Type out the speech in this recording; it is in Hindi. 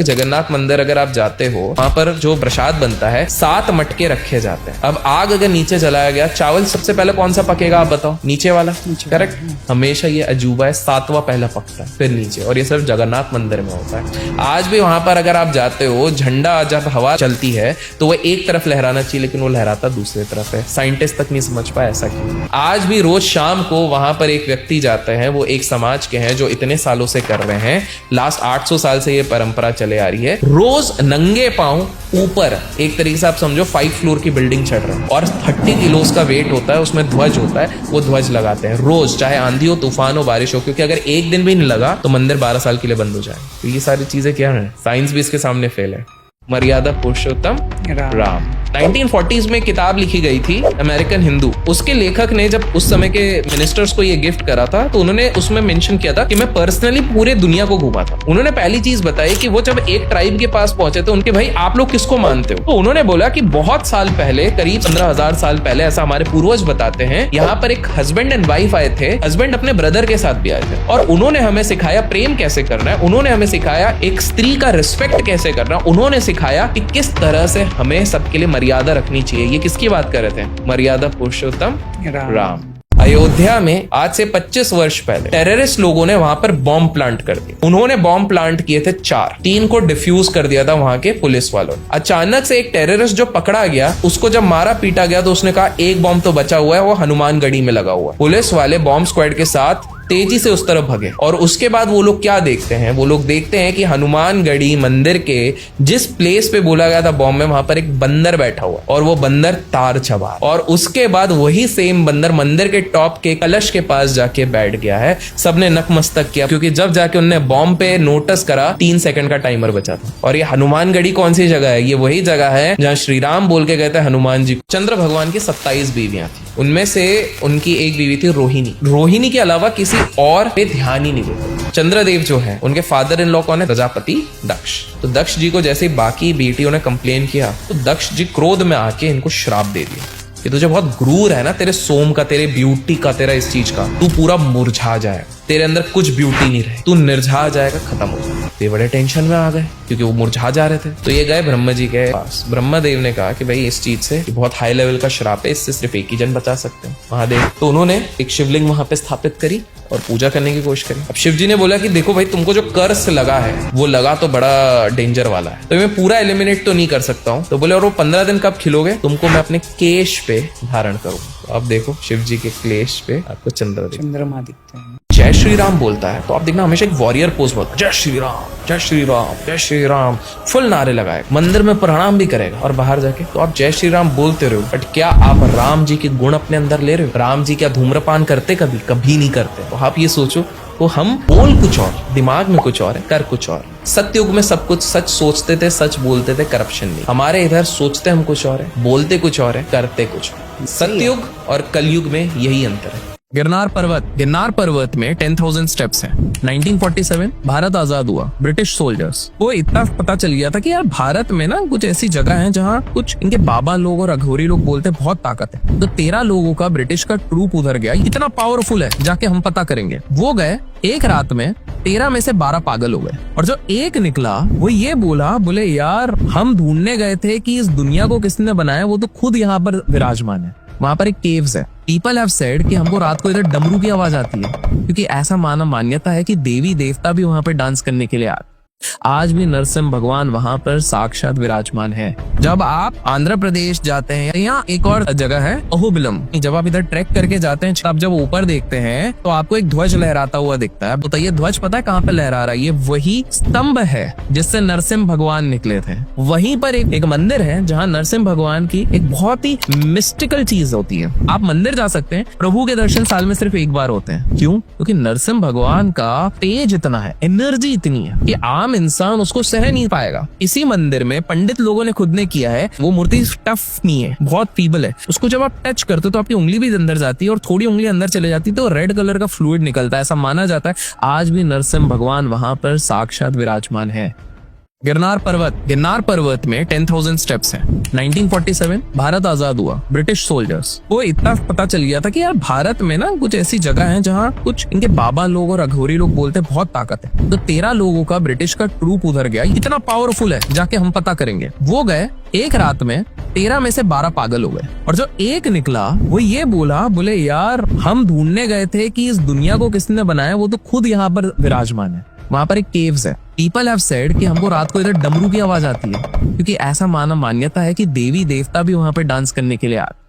जगन्नाथ मंदिर अगर आप जाते हो, वहां पर जो प्रसाद बनता है 7 मटके रखे जाते हैं। अब आग अगर नीचे जलाया गया, चावल सबसे पहले कौन सा पकेगा आप बताओ? नीचे वाला, करेक्ट। हमेशा ये अजूबा है, 7वां पहला पकता है फिर नीचे, और ये सिर्फ जगन्नाथ मंदिर में होता है। आज भी वहां पर अगर आप जाते हो, झंडा जब हवा चलती है तो वो एक तरफ लहराना चाहिए, लेकिन वो लहराता दूसरी तरफ है। साइंटिस्ट तक नहीं समझ पाए ऐसा क्यों। आज भी रोज शाम को वहां पर एक व्यक्ति जाते हैं, वो एक समाज के हैं जो इतने सालों से कर रहे हैं, लास्ट 800 साल से ये परंपरा चले आ रही है। रोज नंगे पांव ऊपर, एक तरीके से आप समझो 5 फ्लोर की बिल्डिंग चढ़ रहे हैं, और 30 किलोस का वेट होता है, उसमें ध्वज होता है, वो ध्वज लगाते हैं रोज, चाहे आंधी हो, तूफान हो, बारिश हो, क्योंकि अगर एक दिन भी नहीं लगा तो मंदिर 12 साल के लिए बंद हो जाए। तो ये सारी चीजें क्या है, साइंस भी इसके सामने फेल है। मर्यादा पुरुषोत्तम राम 1940s में किताब लिखी गई थी, अमेरिकन हिंदू। उसके लेखक ने जब उस समय के मिनिस्टर्स को ये गिफ्ट करा था, तो उन्होंने उसमें मेंशन किया था कि मैं पर्सनली पूरे दुनिया को घूमा था। उन्होंने पहली चीज बताई कि वो जब एक ट्राइब के पास पहुंचे तो उनके भाई आप लोग किसको मानते हो? तो उन्होंने बोला कि बहुत साल पहले, करीब 15,000 साल पहले, ऐसा हमारे पूर्वज बताते हैं, यहाँ पर एक हस्बैंड एंड वाइफ आए थे। हस्बैंड अपने ब्रदर के साथ भी आए थे, और उन्होंने हमें सिखाया प्रेम कैसे करना है, उन्होंने हमें सिखाया एक स्त्री का रिस्पेक्ट कैसे करना, उन्होंने सिखाया कि किस तरह से हमें सबके लिए मर्यादा रखनी चाहिए। ये किसकी बात कर रहे थे? मर्यादा पुरुषोत्तम राम। अयोध्या में आज से 25 वर्ष पहले टेररिस्ट लोगों ने वहां पर बॉम्ब प्लांट कर दिया। उन्होंने बॉम्ब प्लांट किए थे 4, 3 को डिफ्यूज कर दिया था वहां के पुलिस वालों ने। अचानक से एक टेररिस्ट जो पकड़ा गया, उसको जब मारा पीटा गया तो उसने कहा एक बॉम्ब तो बचा हुआ है, वो हनुमानगढ़ी में लगा हुआ है। पुलिस वाले बॉम्ब स्क्वाड के साथ तेजी से उस तरफ भगे, और उसके बाद वो लोग क्या देखते हैं? वो लोग देखते हैं कि हनुमानगढ़ी मंदिर के जिस प्लेस पे बोला गया था बॉम्ब में, वहां पर एक बंदर बैठा हुआ, और वो बंदर तार चबा, और उसके बाद वही सेम बंदर मंदिर के टॉप के कलश के पास जाके बैठ गया है। सबने नकमस्तक किया, क्योंकि जब जाके उन्होंने बॉम्ब पे नोटिस करा 3 सेकंड का टाइमर बचा था। और ये हनुमानगढ़ी कौन सी जगह है? ये वही जगह है जहाँ श्री राम बोल के गए थे हनुमान जी। चंद्र भगवान की 27 बीवियां थी, उनमें से उनकी एक बीवी थी रोहिणी। रोहिणी के अलावा किसी और पे ध्यान ही नहीं देते। चंद्रदेव जो है, उनके फादर इन लॉ कौन है? प्रजापति दक्ष। तो दक्ष जी को जैसे बाकी बेटियों ने कंप्लेन किया, तो दक्ष जी क्रोध में आके इनको श्राप दे दिया कि तुझे बहुत गुरूर है ना, तेरे सोम का, तेरे ब्यूटी का, तेरा इस चीज का, तू पूरा मुरझा जाए, तेरे अंदर कुछ ब्यूटी नहीं रहे, तू निर्झा जाएगा, खत्म हो जाएगा। ये बड़े टेंशन में आ गए, क्योंकि वो मुरझा जा रहे थे। तो ये गए ब्रह्मा जी के पास। ब्रह्मदेव ने कहा कि भाई इस चीज से बहुत हाई लेवल का श्राप है, इससे सिर्फ एक ही जन बचा सकते हैं, महादेव। तो उन्होंने एक शिवलिंग वहां पे स्थापित करी और पूजा करने की कोशिश करी। अब शिव जी ने बोला कि देखो भाई, तुमको जो कर्स लगा है वो लगा तो बड़ा डेंजर वाला है, तो मैं पूरा एलिमिनेट तो नहीं कर सकता हूँ। तो बोले और वो 15 दिन कब खिलोगे? तुमको मैं अपने केश पे धारण करूंगा। तो आप देखो शिव जी के केश पे आपको चंद्रमा दिखते हैं। जय श्री राम बोलता है तो आप देखना हमेशा एक वॉरियर पोज बोलता है, जय श्री राम, जय श्री राम, जय श्री राम, फुल नारे लगाए, मंदिर में प्रणाम भी करेगा, और बाहर जाके तो आप जय श्री राम बोलते रहो, बट क्या आप राम जी के गुण अपने अंदर ले रहे हो? राम जी क्या धूम्रपान करते? कभी नहीं करते। तो आप ये सोचो, तो हम बोल कुछ और, दिमाग में कुछ और है, कर कुछ और। सत्युग में सब कुछ सच सोचते थे, सच बोलते थे, करप्शन नहीं। हमारे इधर सोचते हम कुछ और है, बोलते कुछ और है, करते कुछ और। सत्युग और कलयुग में यही अंतर है। गिरनार पर्वत में 10,000 स्टेप्स हैं। 1947 भारत आजाद हुआ, ब्रिटिश सोल्जर्स को इतना पता चल गया था कि यार भारत में ना कुछ ऐसी जगह है जहाँ कुछ इनके बाबा लोग और अघोरी लोग बोलते हैं बहुत ताकत है। तो 13 लोगों का ब्रिटिश का ट्रूप उधर गया, इतना पावरफुल है, जाके हम पता करेंगे। वो गए, एक रात में 13 में से 12 पागल हो गए, और जो एक निकला वो ये बोले यार हम ढूंढने गए थे कि इस दुनिया को किसने बनाया, वो तो खुद यहाँ पर विराजमान है। वहां पर एक केव्स है। पीपल हैव सेड कि हमको रात को इधर डमरू की आवाज आती है, क्योंकि ऐसा मान्यता है कि देवी देवता भी वहां पर डांस करने के लिए आते। आज भी नरसिंह भगवान वहां पर साक्षात विराजमान है। जब आप आंध्र प्रदेश जाते हैं, यहाँ एक और जगह है अहोबिलम, जब आप इधर ट्रैक करके जाते हैं, तब जब ऊपर देखते हैं तो आपको एक ध्वज लहराता हुआ दिखता है। तो ये ध्वज पता है कहाँ पे लहरा रहा है? ये वही स्तंभ है जिससे नरसिंह भगवान निकले थे। वहीं पर एक मंदिर है जहाँ नरसिंह भगवान की एक बहुत ही मिस्टिकल चीज होती है। आप मंदिर जा सकते हैं, प्रभु के दर्शन साल में सिर्फ एक बार होते हैं। क्यों? क्योंकि नरसिंह भगवान का तेज इतना है, एनर्जी इतनी है कि आम इंसान उसको सह नहीं पाएगा। इसी मंदिर में पंडित लोगों ने खुद ने किया है, वो मूर्ति टफ नहीं है, बहुत फीबल है। उसको जब आप टच करते हो तो आपकी उंगली भी अंदर जाती है, और थोड़ी उंगली अंदर चले जाती है तो रेड कलर का फ्लूइड निकलता है, ऐसा माना जाता है। आज भी नरसिंह भगवान वहां पर साक्षात विराजमान है। गिरनार पर्वत में 10,000 स्टेप्स हैं। 1947 भारत आजाद हुआ, ब्रिटिश सोल्जर्स को इतना पता चल गया था कि यार भारत में ना कुछ ऐसी जगह है जहाँ कुछ इनके बाबा लोग और अघोरी लोग बोलते हैं बहुत ताकत है। तो 13 लोगों का ब्रिटिश का ट्रूप उधर गया, इतना पावरफुल है जाके हम पता करेंगे। वो गए, एक रात में 13 में से 12 पागल हो गए, और जो एक निकला वो ये बोले यार हम ढूंढने गए थे कि इस दुनिया को किसने बनाया, वो तो खुद यहाँ पर विराजमान है। वहां पर एक केव्स है। पीपल हैव सेड कि हमको रात को इधर डमरू की आवाज आती है, क्योंकि ऐसा मान्यता है कि देवी देवता भी वहां पे डांस करने के लिए आते।